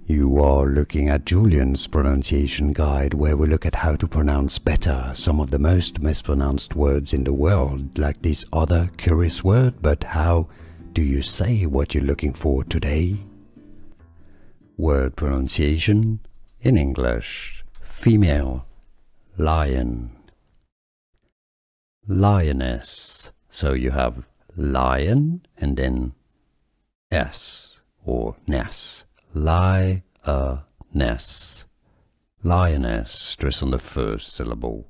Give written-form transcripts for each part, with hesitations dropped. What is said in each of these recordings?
You are looking at Julian's pronunciation guide, where we look at how to pronounce better some of the most mispronounced words in the world, like this other curious word. But how do you say what you're looking for today? Word pronunciation in English: female, lion, lioness. So you have lion and then s or ness. Lioness. Lioness, stress on the first syllable.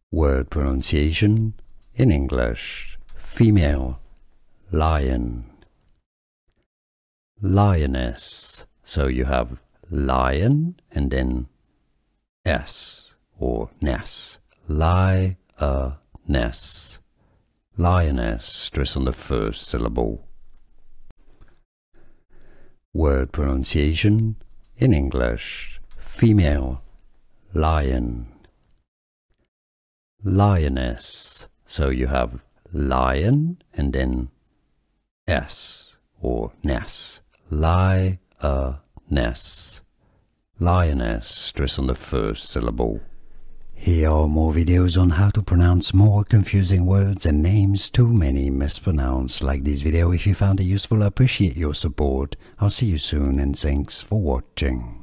Word pronunciation in English: female, lion, lioness. So you have lion and then s or ness. Lioness. Lioness, stress on the first syllable. Word pronunciation in English: female, lion, lioness. So you have lion and then s or ness. Lioness. Lioness, stress on the first syllable. Here are more videos on how to pronounce more confusing words and names too many mispronounced. Like this video if you found it useful. I appreciate your support. I'll see you soon and thanks for watching.